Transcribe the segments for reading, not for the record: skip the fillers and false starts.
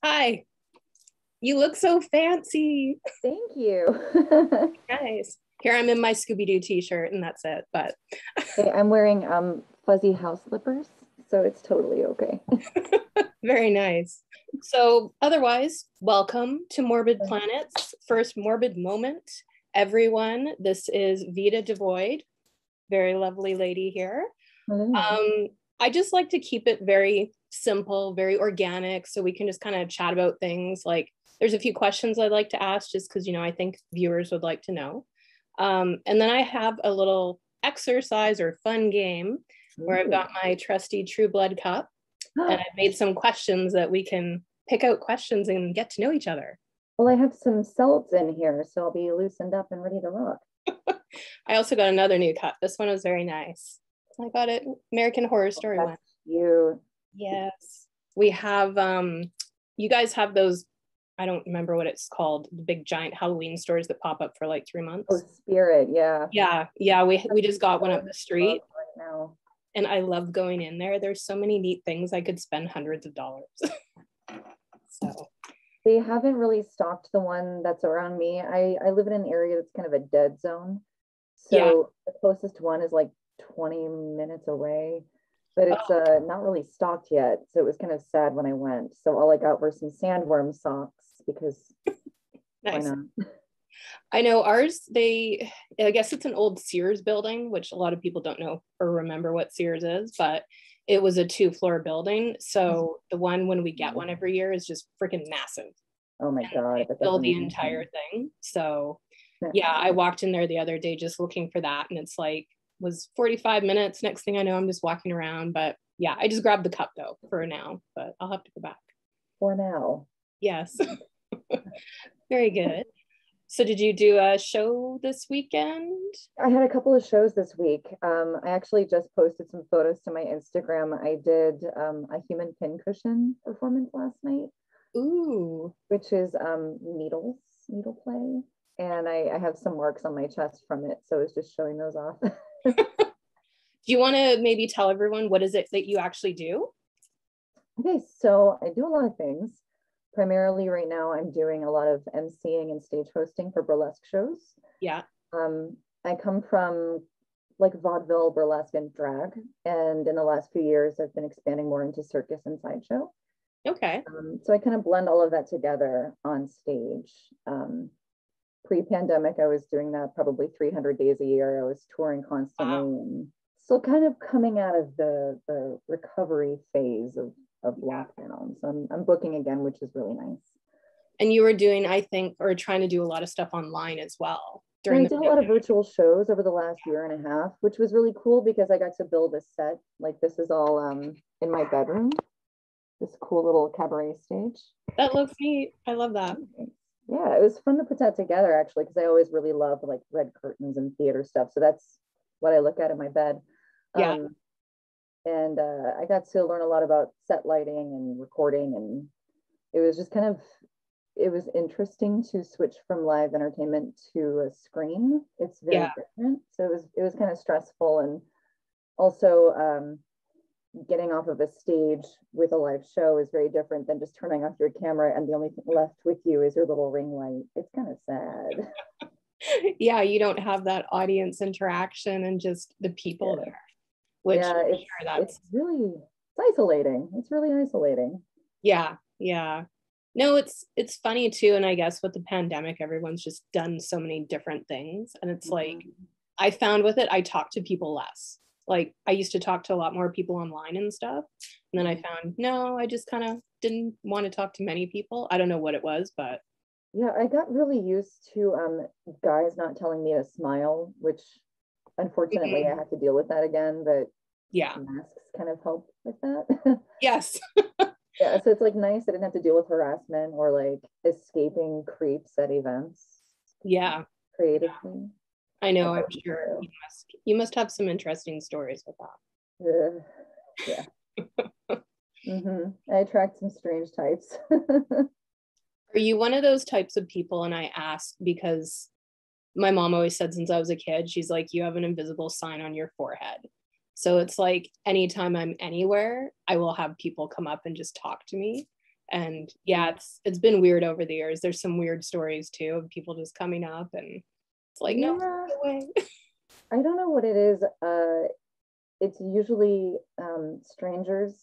Hi, you look so fancy. Thank you. Nice. Here I'm in my Scooby-Doo t-shirt and that's it, but Hey, I'm wearing fuzzy house slippers, so it's totally okay. very nice. So otherwise, welcome to Morbid Planet's first morbid moment. Everyone, this is Vita Devoid, very lovely lady here. Hello. I just like to keep it very simple, very organic, so we can just kind of chat about things. Like there's a few questions I'd like to ask just because, I think viewers would like to know. And then I have a little exercise or fun game where I've got my trusty True Blood cup and I've made some questions that we can pick out questions and get to know each other. Well, I have some salts in here, so I'll be loosened up and ready to rock. I also got another new cup. This one was very nice. I got it American Horror Story one. You. Yes. We have you guys have those, I don't remember what it's called, the big giant Halloween stores that pop up for like 3 months. Oh, Spirit, yeah. Yeah, we just got one up the street. Right now. And I love going in there. There's so many neat things. I could spend hundreds of dollars. So they haven't really stocked the one that's around me. I live in an area that's kind of a dead zone. So the closest one is like 20 minutes away, but it's not really stocked yet. So it was kind of sad when I went. So all I got were some sandworm socks because nice. Why not? I know ours, I guess it's an old Sears building, which a lot of people don't know or remember what Sears is, but it was a 2-floor building. So the one when we get one every year is just freaking massive. Oh my God. Build the entire thing. So yeah, I walked in there the other day just looking for that. And it's like, was 45 minutes. Next thing I know, I'm just walking around. But yeah, I just grabbed the cup though for now, but I'll have to go back. For now. Yes. Very good. So did you do a show this weekend? I had a couple of shows this week. I actually just posted some photos to my Instagram. I did a human pincushion performance last night. Ooh. Which is needle play. And I have some marks on my chest from it. So I was just showing those off. Do you want to maybe tell everyone what is it that you actually do? Okay, so I do a lot of things. Primarily right now, I'm doing a lot of emceeing and stage hosting for burlesque shows. Yeah. I come from like vaudeville, burlesque, and drag. And in the last few years, I've been expanding more into circus and sideshow. Okay. So I kind of blend all of that together on stage. Pre-pandemic, I was doing that probably 300 days a year. I was touring constantly. Wow. And still kind of coming out of the recovery phase of lockdown. So I'm booking again, which is really nice. And you were doing, I think, or trying to do a lot of stuff online as well. I did a lot of virtual shows over the last year and a half, which was really cool because I got to build a set. Like this is all in my bedroom. This cool little cabaret stage. That looks neat. I love that. Yeah, it was fun to put that together actually, because I always really love like red curtains and theater stuff. So that's what I look at in my bed. Yeah. And I got to learn a lot about set lighting and recording, and it was just it was interesting to switch from live entertainment to a screen. It's very different. So it was kind of stressful, and also getting off of a stage with a live show is very different than just turning off your camera and the only thing left with you is your little ring light. It's kind of sad. Yeah, you don't have that audience interaction and just the people there. Which it's really isolating. It's really isolating. Yeah. No, it's funny too. And I guess with the pandemic, everyone's just done so many different things. And it's like, I found with it, I talk to people less. Like I used to talk to a lot more people online and stuff. And then I found, no, I just kind of didn't want to talk to many people. I don't know what it was, but. Yeah, I got really used to guys not telling me to smile, which unfortunately I have to deal with that again, but yeah, masks kind of help with that. Yes. Yeah, so it's like nice I didn't have to deal with harassment or like escaping creeps at events. Yeah. Creatively. I know, I'm sure you must have some interesting stories with that. Yeah. I attract some strange types. Are you one of those types of people? And I ask because my mom always said since I was a kid, she's like, you have an invisible sign on your forehead. So it's like anytime I'm anywhere, I will have people come up and just talk to me. And yeah, it's been weird over the years. There's some weird stories too of people just coming up and it's like, no, Yeah, no way. I don't know what it is. It's usually strangers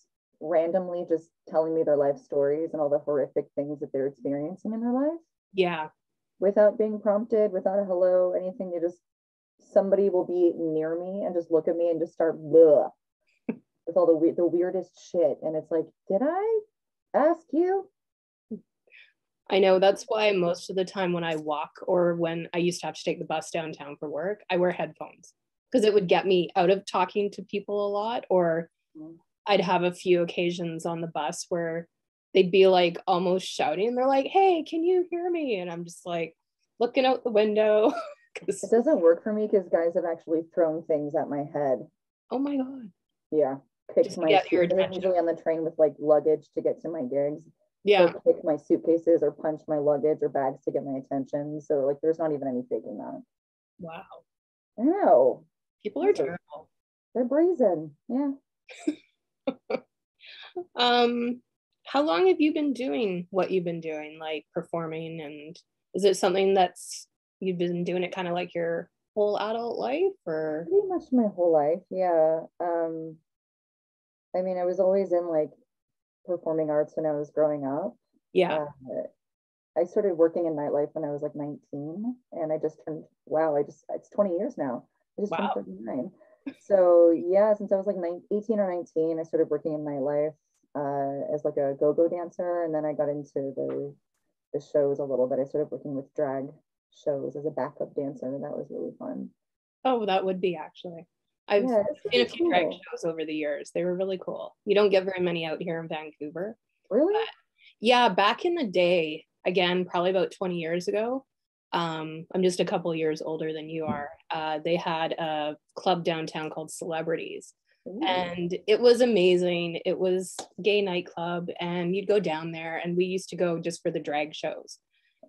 randomly just telling me their life stories and all the horrific things that they're experiencing in their life Yeah. without being prompted, without a hello, anything. They just, somebody will be near me and just look at me and just start bleh, with all the weirdest shit. And it's like, did I ask you? I know, that's why most of the time when I walk or when I used to have to take the bus downtown for work, I wear headphones because it would get me out of talking to people a lot. Or I'd have a few occasions on the bus where they'd be like almost shouting. They're like, hey, can you hear me? And I'm just like looking out the window. It doesn't work for me because guys have actually thrown things at my head. Oh my God. Yeah. Picked Just my get your suitcase. I'm usually on the train with like luggage to get to my gigs. Yeah. So pick my suitcases or punch my luggage or bags to get my attention. So like there's not even any faking that. Wow. I know. People are terrible. They're brazen. Yeah. How long have you been doing what you've been doing, like performing? And is it something that's you've been doing it kind of like your whole adult life or? Pretty much my whole life. Yeah. I mean, I was always in like performing arts when I was growing up. Yeah. I started working in nightlife when I was like 19 and I just turned, wow, it's 20 years now. I just turned 39. So yeah, since I was like 18 or 19, I started working in nightlife as like a go-go dancer. And then I got into the shows a little bit. I started working with drag shows as a backup dancer. And that was really fun. Oh, that would be actually. I've seen a few drag shows over the years. They were really cool. You don't get very many out here in Vancouver. Really? But yeah, back in the day, again, probably about 20 years ago. I'm just a couple years older than you are. They had a club downtown called Celebrities. Ooh. And it was amazing. It was gay nightclub, and you'd go down there, and we used to go just for the drag shows.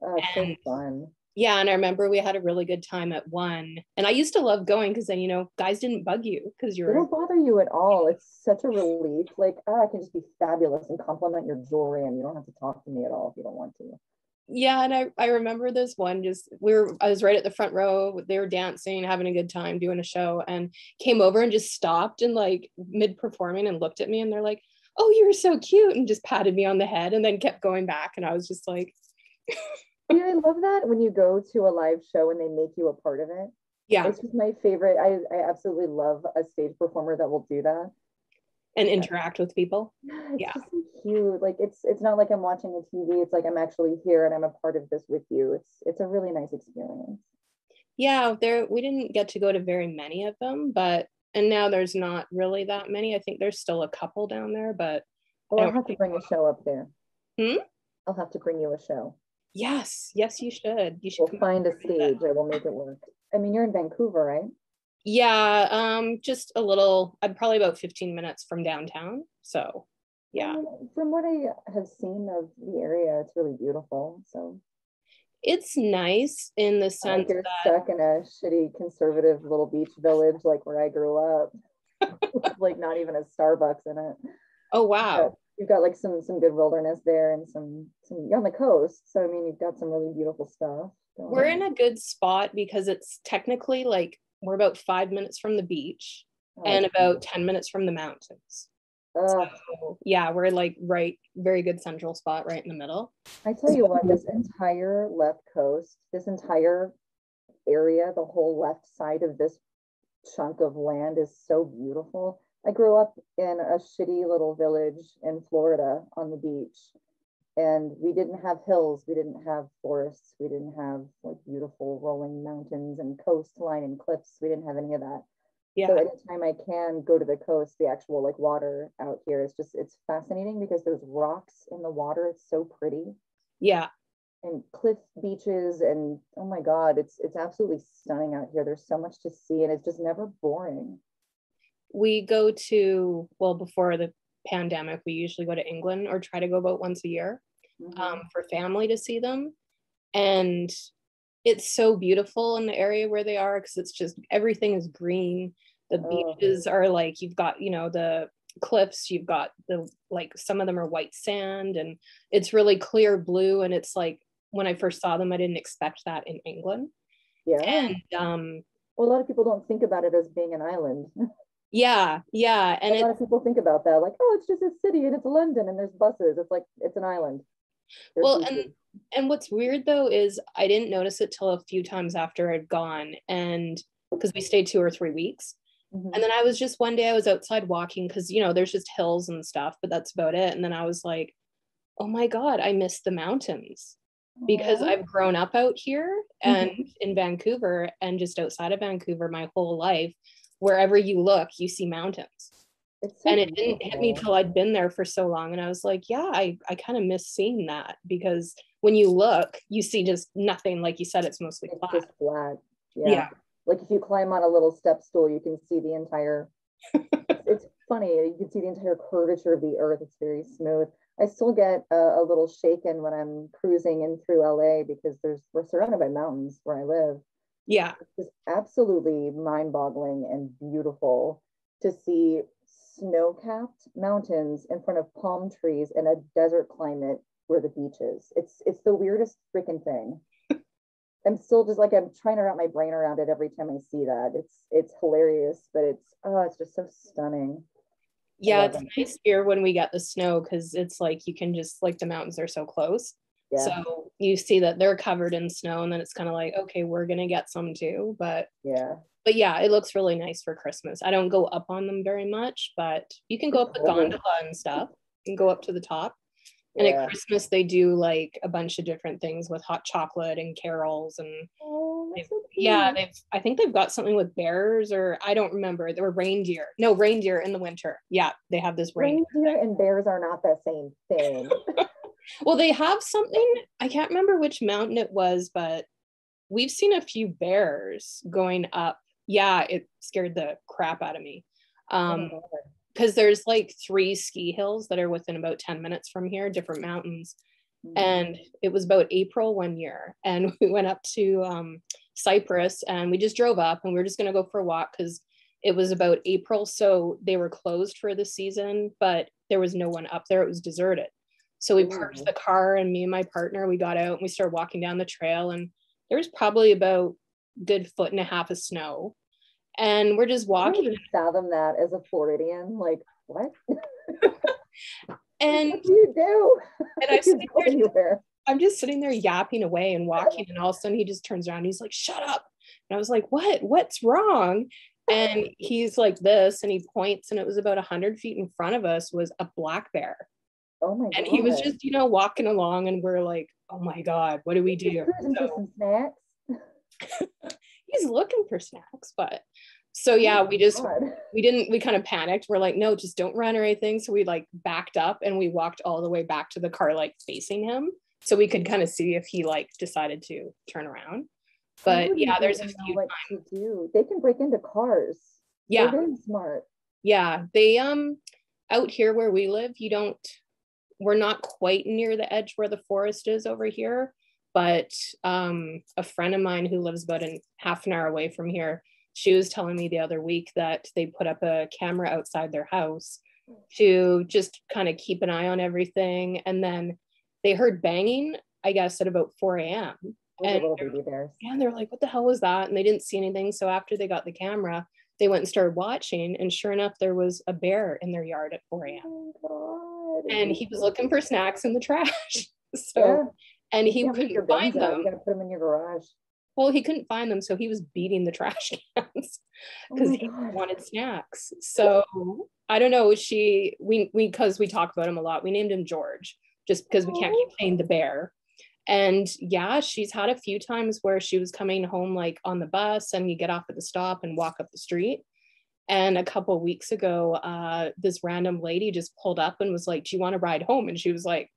Oh, it's so fun. Yeah, and I remember we had a really good time at one. And I used to love going because then, guys didn't bug you because they don't bother you at all. It's such a relief. Like, I can just be fabulous and compliment your jewelry, and you don't have to talk to me at all if you don't want to. Yeah, and I remember this one, I was right at the front row. They were dancing, having a good time, doing a show, and came over and just stopped and like mid-performing and looked at me, and they're like, oh, you're so cute, and just patted me on the head and then kept going back. And I was just like, yeah, I love that when you go to a live show and they make you a part of it. Yeah. It's just my favorite. I absolutely love a stage performer that will do that. And interact with people. It's just so cute. Like it's not like I'm watching a TV. It's like I'm actually here and I'm a part of this with you. It's a really nice experience. Yeah, we didn't get to go to very many of them, and now there's not really that many. I think there's still a couple down there, but I'll have to bring a show up there. I'll have to bring you a show. Yes, you should. You should find a stage. I will make it work. I mean, you're in Vancouver, right? Yeah, just a little. I'm probably about 15 minutes from downtown. So, yeah. From what I have seen of the area, it's really beautiful. So, it's nice in the sense you're stuck in a shitty conservative little beach village, like where I grew up, like not even a Starbucks in it. Oh wow! You've got like some good wilderness there, and some you're on the coast. So I mean, you've got some really beautiful stuff. We're in a good spot because it's technically like we're about 5 minutes from the beach and about 10 minutes from the mountains. So, yeah, we're like very good central spot right in the middle. I tell you what, this entire left coast, this entire area, the whole left side of this chunk of land is so beautiful. I grew up in a shitty little village in Florida on the beach, and we didn't have hills, we didn't have forests, we didn't have like beautiful rolling mountains and coastline and cliffs. We didn't have any of that. Yeah. So anytime I can go to the coast, the actual like water out here is just, it's fascinating because there's rocks in the water. It's so pretty. Yeah. And cliff beaches, and oh my God, it's absolutely stunning out here. There's so much to see, and it's just never boring. We go to, well, before the pandemic, we usually go to England or try to go about once a year for family to see them. And it's so beautiful in the area where they are because it's just everything is green. The beaches are like, you've got, the cliffs, you've got the, like, some of them are white sand, and it's really clear blue, and it's like, when I first saw them, I didn't expect that in England. Yeah. And well, a lot of people don't think about it as being an island. yeah, and a lot of people think about that, like, oh, it's just a city and it's London and there's buses. It's like, it's an island. Well, and what's weird though is I didn't notice it till a few times after I'd gone, and because we stayed 2 or 3 weeks. Mm-hmm. And then I was just, one day I was outside walking, because there's just hills and stuff, but that's about it. And then I was like, oh my God, I miss the mountains, because I've grown up out here and in Vancouver, and just outside of Vancouver my whole life. Wherever you look, you see mountains. And it didn't hit me till I'd been there for so long. And I was like, yeah, I kind of miss seeing that, because when you look, you see just nothing. Like you said, it's mostly flat. Just flat. Yeah. Like if you climb on a little step stool, you can see the entire, it's funny, you can see the entire curvature of the earth. It's very smooth. I still get a little shaken when I'm cruising in through LA, because we're surrounded by mountains where I live. Yeah. It's absolutely mind-boggling and beautiful to see snow-capped mountains in front of palm trees in a desert climate where the beach is. It's the weirdest freaking thing. I'm still just like, I'm trying to wrap my brain around it every time I see that. It's hilarious, but it's just so stunning. Yeah, it's nice here when we get the snow, because it's like you can just, like, the mountains are so close. Yeah. So you see that they're covered in snow, and then it's kind of like, okay, we're gonna get some too. But yeah, it looks really nice for Christmas. I don't go up on them very much, but you can go up the gondola and stuff. You can go up to the top. And at Christmas they do like a bunch of different things with hot chocolate and carols, and I think they've got something with bears, or I don't remember. There were reindeer in the winter. Yeah, they have this reindeer and bears are not the same thing. Well, they have something, I can't remember which mountain it was, but we've seen a few bears going up. Yeah, it scared the crap out of me. Because there's like 3 ski hills that are within about 10 minutes from here, different mountains. And it was about April one year, and we went up to Cyprus, and we just drove up, and we were just going to go for a walk, because it was about April, so they were closed for the season, but there was no one up there. It was deserted. So we parked the car, and me and my partner, we got out and we started walking down the trail, and there was probably about a good 1.5 feet of snow. And we're just walking. I can't fathom that as a Floridian. Like, what? And what do you do? And I'm just sitting there yapping away and walking, and all of a sudden he just turns around and he's like, shut up. And I was like, what's wrong? And he's like this, and he points, and it was about 100 feet in front of us was a black bear. Oh my God. And he was just, walking along, and we're like, oh my God, what do we do? For some snacks. He's looking for snacks, but so yeah, we kind of panicked. We're like, no, just don't run or anything. So we like backed up, and we walked all the way back to the car, like facing him, so we could kind of see if he like decided to turn around. But yeah, there's a few times to do. They can break into cars. Yeah, they're very smart. Yeah, they out here where we live, we're not quite near the edge where the forest is over here, but a friend of mine who lives about a half an hour away from here, she was telling me the other week that they put up a camera outside their house to just kind of keep an eye on everything. And then they heard banging, I guess, at about 4 a.m. And they're like, what the hell was that? And they didn't see anything. So after they got the camera, they went and started watching, and sure enough, there was a bear in their yard at 4 a.m. Oh, and he was looking for snacks in the trash. And he couldn't find them. You gotta put them in your garage. Well, he couldn't find them, so he was beating the trash cans because he wanted snacks. So I don't know. Because we talk about him a lot, we named him George, just because we can't keep saying the bear. And yeah, she's had a few times where she was coming home like on the bus, and you get off at the stop and walk up the street. And a couple of weeks ago, this random lady just pulled up and was like, do you want to ride home? And she was like,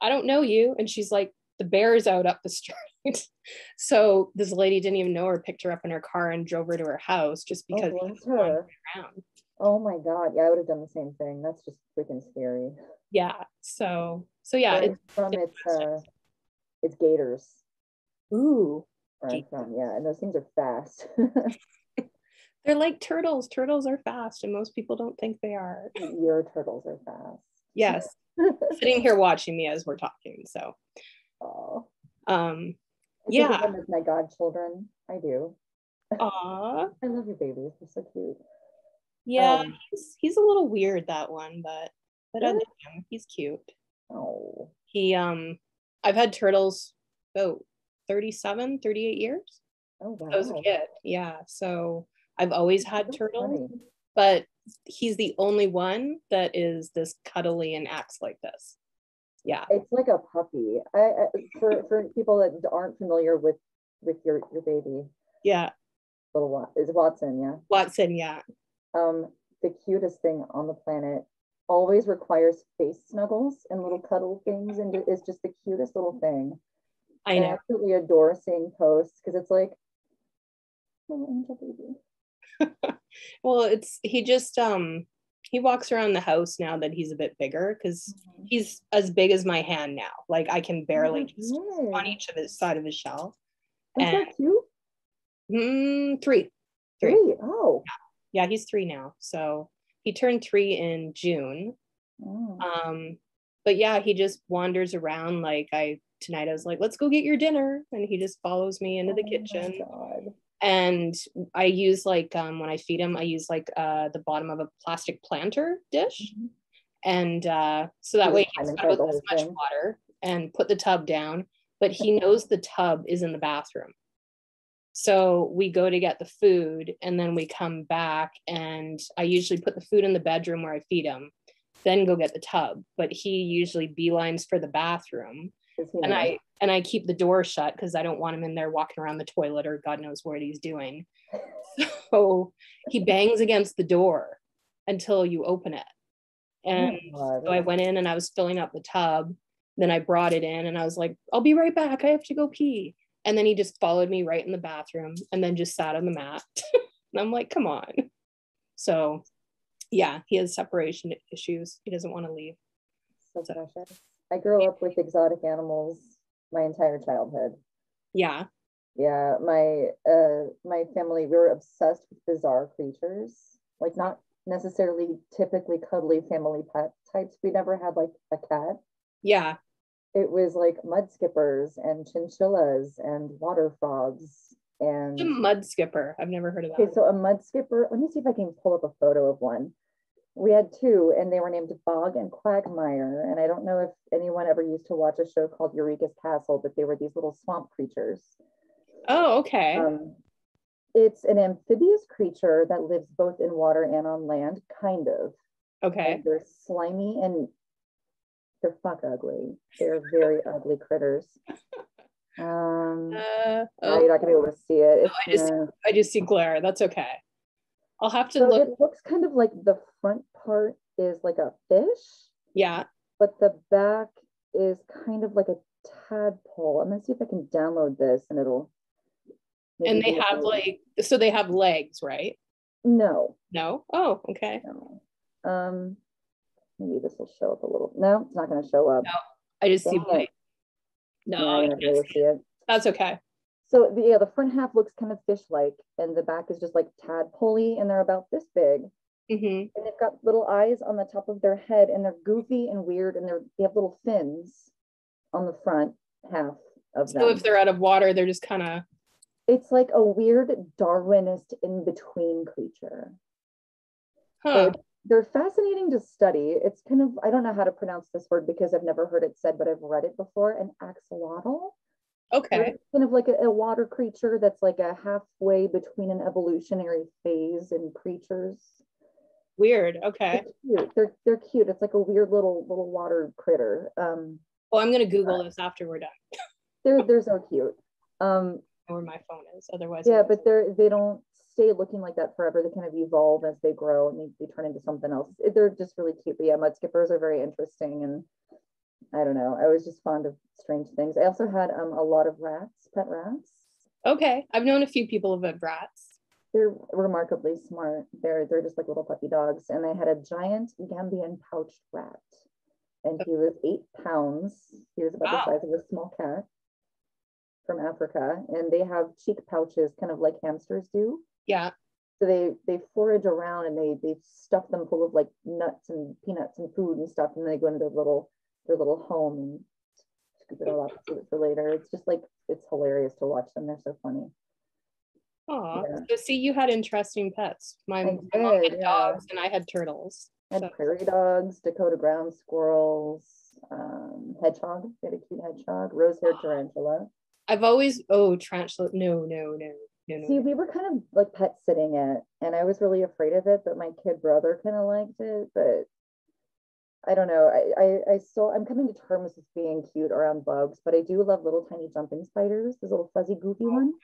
I don't know you. And she's like, the bear's out up the street. So this lady didn't even know her, picked her up in her car and drove her to her house just because he was wandering around. Oh my God. Yeah, I would have done the same thing. That's just freaking scary. Yeah. So yeah. It's gators. Ooh. Where I'm from, yeah. And those things are fast. They're like turtles. Turtles are fast, and most people don't think they are. Your turtles are fast. Yes. Sitting here watching me as we're talking. So, Oh, I think yeah. of them as my godchildren. I do. Aw. I love your babies. They're so cute. Yeah, he's a little weird, that one, but I Really? like him. He's cute. Oh, He I've had turtles about 37, 38 years. oh I was a wow. kid. Yeah. So I've always had That's turtles, funny. but he's the only one that is this cuddly and acts like this. Yeah. It's like a puppy. For people that aren't familiar with your baby, Yeah. is Watson, yeah. Watson, yeah. The cutest thing on the planet always requires face snuggles and little cuddle things, and is just the cutest little thing. I And I know. absolutely adore seeing posts because it's like little angel baby. Well, he just he walks around the house now that he's a bit bigger because he's as big as my hand now. Like I can barely just on each of his side of his shell. That's And not cute. Three. Oh. Yeah, he's 3 now. So he turned 3 in June. Oh. But yeah, he just wanders around. Like tonight I was like, let's go get your dinner. And he just follows me into the kitchen. God. And I use like when I feed him, I use like the bottom of a plastic planter dish. And so that way he's got about this much water, and put the tub down, but he knows the tub is in the bathroom. So we go to get the food, and then we come back, and I usually put the food in the bedroom where I feed him, then go get the tub. But he usually beelines for the bathroom, and I keep the door shut because I don't want him in there walking around the toilet or God knows what he's doing. So he bangs against the door until you open it. And so I went in and I was filling up the tub. Then I brought it in and I was like, I'll be right back. I have to go pee. And then he just followed me right in the bathroom and then just sat on the mat. And I'm like, come on. So yeah, he has separation issues. He doesn't want to leave. So precious. I grew up with exotic animals my entire childhood. Yeah. Yeah, my family, we were obsessed with bizarre creatures, like not necessarily typically cuddly family pet types. We never had like a cat. Yeah. It was like mud skippers and chinchillas and water frogs and a mud skipper. I've never heard of that. Okay, so a mud skipper, let me see if I can pull up a photo of one. We had 2 and they were named Bog and Quagmire. And I don't know if anyone ever used to watch a show called Eureka's Castle, but they were these little swamp creatures. Oh, okay. It's an amphibious creature that lives both in water and on land, kind of. Okay. And they're slimy and they're fuck ugly. They're very ugly critters. You're not gonna be able to see it. I just see glare. That's okay. I'll have to look. It looks kind of like the front part is like a fish. Yeah. But the back is kind of like a tadpole. I'm gonna see if I can download this and it'll. And they have so they have legs, right? No. No? Oh, okay. No. Maybe this will show up a little. No, it's not going to show up. No, I just see white. No, I can't see it. That's okay. So the front half looks kind of fish-like, and the back is just like tadpole-y, and they're about this big. Mm-hmm. And they've got little eyes on the top of their head, and they're goofy and weird, and they have little fins on the front half of them. So if they're out of water, they're just kind of. It's like a weird Darwinist in-between creature. Huh. So they're fascinating to study. It's kind of, I don't know how to pronounce this word because I've never heard it said, but I've read it before, an axolotl. Okay. It's kind of like a water creature that's like a halfway between an evolutionary phase and creatures. Weird. Okay. They're cute. It's like a weird little water critter. Well, I'm gonna Google this after we're done. They're so cute. Where my phone is, otherwise. Yeah, but they don't stay looking like that forever. They kind of evolve as they grow and they turn into something else. They're just really cute. But yeah, mud skippers are very interesting, and I don't know. I was just fond of strange things. I also had a lot of rats, pet rats. Okay, I've known a few people who've had rats. They're remarkably smart. They're just like little puppy dogs. And I had a giant Gambian pouched rat, and he was 8 pounds. He was about the size of a small cat from Africa, and they have cheek pouches, kind of like hamsters do. Yeah. So they forage around and they stuff them full of like nuts and peanuts and food and stuff, and then they go into their little home and scoop it all up and save it for later. It's just like, it's hilarious to watch them. They're so funny. Oh, Yeah. so see, you had interesting pets. My mom had dogs and I had turtles. I had prairie dogs, Dakota ground squirrels, hedgehog. We had a cute hedgehog, rose-haired tarantula. I've always, tarantula. No. See, we were kind of like pet sitting it, and I was really afraid of it, but my kid brother kind of liked it. But I don't know. I'm coming to terms with being cute around bugs, but I do love little tiny jumping spiders, those little fuzzy, goofy ones.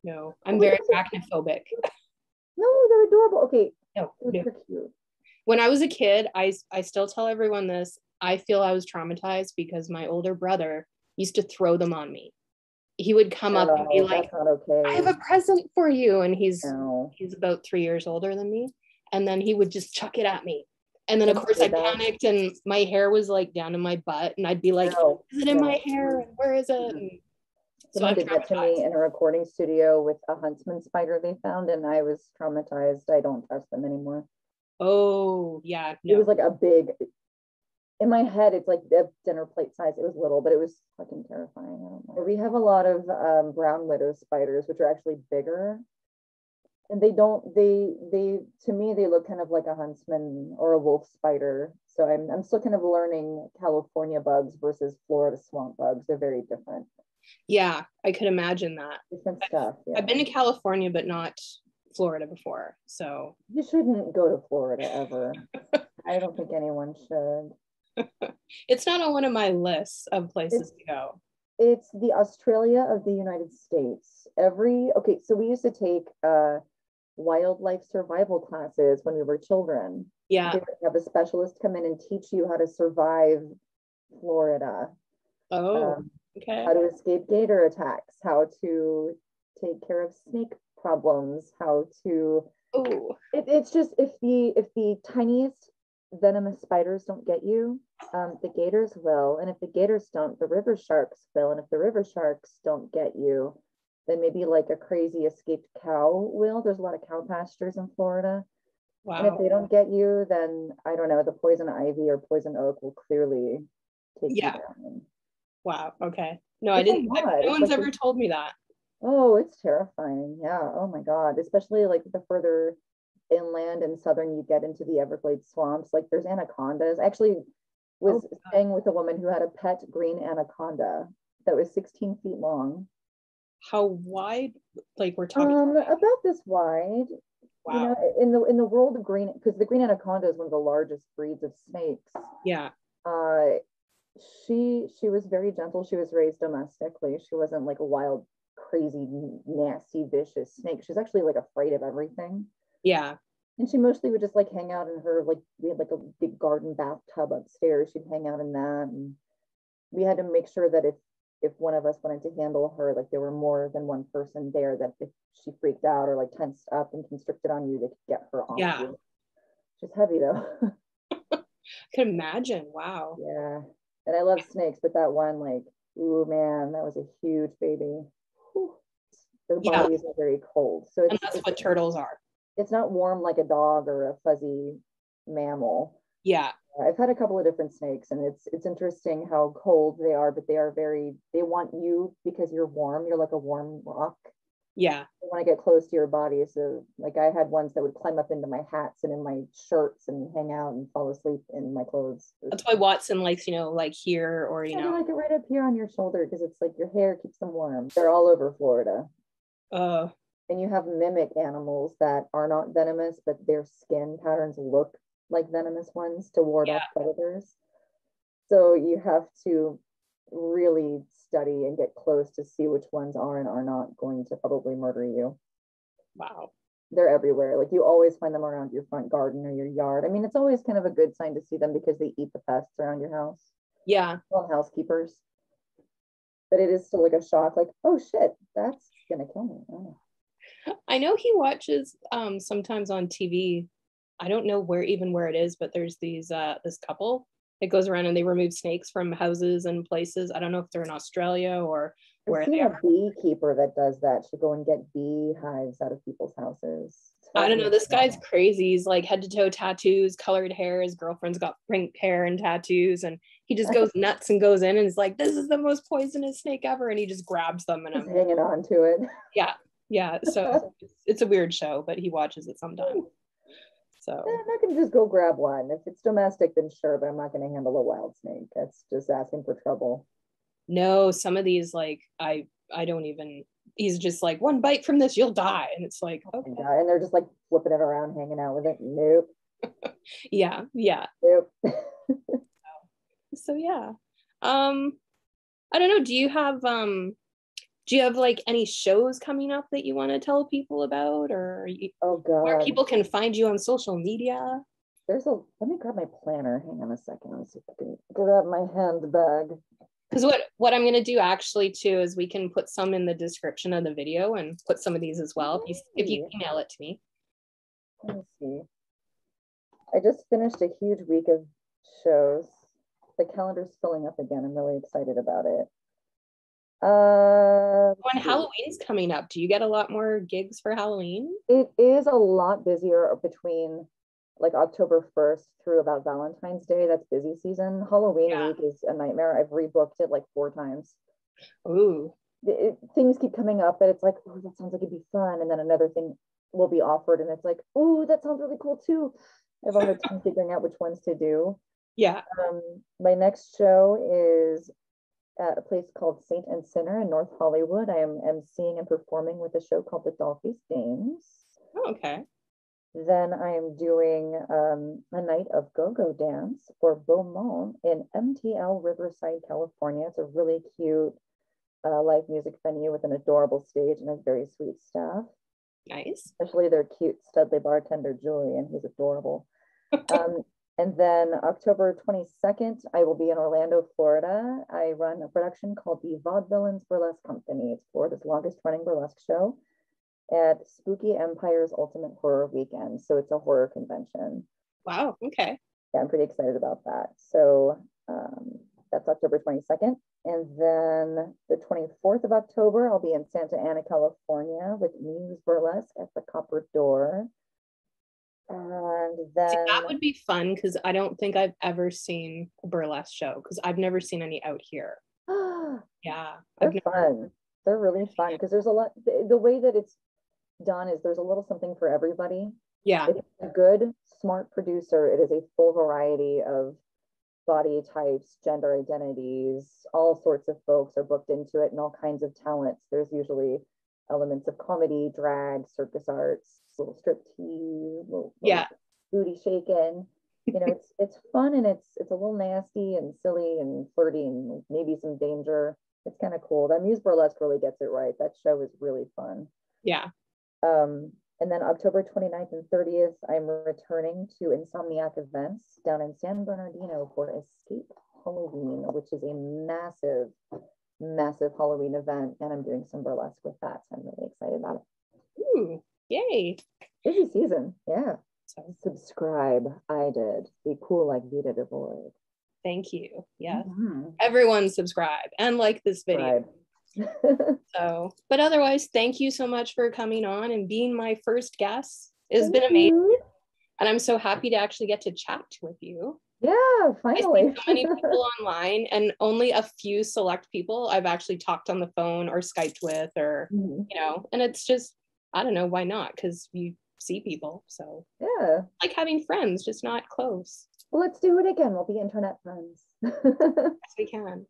No, I'm very arachnophobic. No, they're adorable. Okay, no. They're cute. When I was a kid, I still tell everyone this. I feel I was traumatized because my older brother used to throw them on me. He would come up and be like, that's not okay. I have a present for you. And he's about 3 years older than me. And then he would just chuck it at me. And then of course I panicked and my hair was like down in my butt. And I'd be like, is it in my hair? Where is it? And someone did that to me in a recording studio with a huntsman spider they found, and I was traumatized. I don't trust them anymore. Oh, yeah. No. It was like a big, in my head, it's like a dinner plate size. It was little, but it was fucking terrifying. I don't know. We have a lot of brown widow spiders, which are actually bigger. And to me, they look kind of like a huntsman or a wolf spider. So I'm still kind of learning California bugs versus Florida swamp bugs. They're very different. Yeah, I could imagine that. Different stuff. Yeah. I've been to California, but not Florida before. So you shouldn't go to Florida ever. I don't think anyone should. It's not on one of my lists of places to go. It's the Australia of the United States. So we used to take wildlife survival classes when we were children. Yeah. They would have a specialist come in and teach you how to survive Florida. Okay. How to escape gator attacks, how to take care of snake problems, how to it's just if the tiniest venomous spiders don't get you, the gators will, and if the gators don't, the river sharks will, and if the river sharks don't get you, then maybe like a crazy escaped cow will. There's a lot of cow pastures in Florida. Wow. And if they don't get you, then I don't know, the poison ivy or poison oak will clearly take you down. Wow. Okay. No, I didn't. No one's ever told me that. Oh, it's terrifying. Yeah. Oh my God. Especially like the further inland and southern you get into the Everglades swamps, like there's anacondas. I actually was staying with a woman who had a pet green anaconda that was 16 feet long. How wide? Like we're talking about this wide. Wow. You know, in the world of green, because the green anaconda is one of the largest breeds of snakes. Yeah. She was very gentle. She was raised domestically. She wasn't like a wild, crazy, nasty, vicious snake. She's actually like afraid of everything. Yeah. And she mostly would just like hang out in her, like we had like a big garden bathtub upstairs. She'd hang out in that. And we had to make sure that if one of us wanted to handle her, like there were more than one person there, that if she freaked out or like tensed up and constricted on you, they could get her off you. She's heavy though. I can imagine. Wow. Yeah. And I love snakes, but that one, like, ooh, man, that was a huge baby. Whew. Their bodies are very cold. So that's what turtles are. It's not warm like a dog or a fuzzy mammal. Yeah. I've had a couple of different snakes, and it's interesting how cold they are, but they want you because you're warm. You're like a warm rock. Yeah. They want to get close to your body. So like I had ones that would climb up into my hats and in my shirts and hang out and fall asleep in my clothes. That's why Watson likes, like here or, They like it right up here on your shoulder because it's like your hair keeps them warm. They're all over Florida. And you have mimic animals that are not venomous, but their skin patterns look like venomous ones to ward off predators. So you have to really study and get close to see which ones are and are not going to probably murder you. Wow. They're everywhere. Like you always find them around your front garden or your yard. I mean, it's always kind of a good sign to see them because they eat the pests around your house. Yeah. Well, housekeepers. But it is still like a shock, like, oh shit, that's gonna kill me. Oh. I know he watches sometimes on TV. I don't know where it is, but there's these this couple that goes around and they remove snakes from houses and places. I don't know if they're in Australia or where I've seen a beekeeper that does that. She'll go and get beehives out of people's houses. It's I don't know. This guy's crazy. He's like head to toe tattoos, colored hair. His girlfriend's got pink hair and tattoos, and he just goes nuts and goes in and is like, "This is the most poisonous snake ever," and he just grabs them and I'm hanging on to it. Yeah. So it's a weird show, but he watches it sometimes. So I can just go grab one. If it's domestic, then sure, but I'm not going to handle a wild snake. That's just asking for trouble. No, some of these like I don't even. He's just like, one bite from this, you'll die, and it's like, okay. And they're just like flipping it around, hanging out with it. Nope. Yeah. Nope. So yeah, I don't know. Do you have like any shows coming up that you want to tell people about, or oh god, where people can find you on social media? Let me grab my planner. Hang on a second. Let me see if I can grab my handbag. Because what I'm going to do actually too is we can put some in the description of the video and put some of these as well if you email it to me. Let me see. I just finished a huge week of shows. The calendar's filling up again. I'm really excited about it. When Halloween's coming up, do you get a lot more gigs for Halloween? It is a lot busier between like October 1st through about Valentine's Day. That's busy season. Halloween week is a nightmare. I've rebooked it like 4 times. Ooh. Things keep coming up that it's like, oh, that sounds like it'd be fun. And then another thing will be offered and it's like, oh, that sounds really cool too. I have a hard time figuring out which ones to do. Yeah. My next show is at a place called Saint and Sinner in North Hollywood. I am emceeing and performing with a show called The Dollface Dames. Oh, okay. Then I am doing a night of go-go dance for Beaumont in MTL Riverside, California. It's a really cute live music venue with an adorable stage and a very sweet staff. Nice. Especially their cute studly bartender, Julian. He's adorable. And then October 22nd, I will be in Orlando, Florida. I run a production called the Vaudevillains Burlesque Company. It's Florida's longest running burlesque show at Spooky Empire's Ultimate Horror Weekend. So it's a horror convention. Wow, okay. Yeah, I'm pretty excited about that. So that's October 22nd. And then the 24th of October, I'll be in Santa Ana, California with Muse Burlesque at the Copper Door. And then that would be fun because I don't think I've ever seen a burlesque show because I've never seen any out here. Yeah. They're fun. They're really fun because there's a lot, the way that it's done is there's a little something for everybody. Yeah. It's a good, smart producer. It is a full variety of body types, gender identities, all sorts of folks are booked into it and all kinds of talents. There's usually elements of comedy, drag, circus arts, little striptease, little booty shaking. You know, it's fun and it's a little nasty and silly and flirty and maybe some danger. It's kind of cool. That Muse Burlesque really gets it right. That show is really fun. Yeah. And then October 29th and 30th, I'm returning to Insomniac Events down in San Bernardino for Escape Halloween, which is a massive, massive Halloween event. And I'm doing some burlesque with that. So I'm really excited about it. Ooh, yay. Busy season. Yeah. So subscribe. I did. Be cool like Vita Devoid. Thank you. Yes. Mm-hmm. Everyone subscribe and like this video. So, but otherwise, thank you so much for coming on and being my first guest. It's been amazing. And I'm so happy to actually get to chat with you. Yeah, finally. I see so many people online and only a few select people I've actually talked on the phone or Skyped with or, you know, and it's just, I don't know, why not? Because you see people. So yeah, like having friends, just not close. Well, let's do it again. We'll be internet friends. Yes, we can.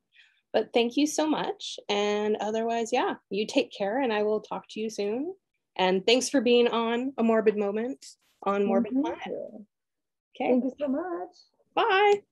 But thank you so much. And otherwise, yeah, you take care and I will talk to you soon. And thanks for being on A Morbid Moment on Morbid Planet. Okay. Thank you so much. Bye.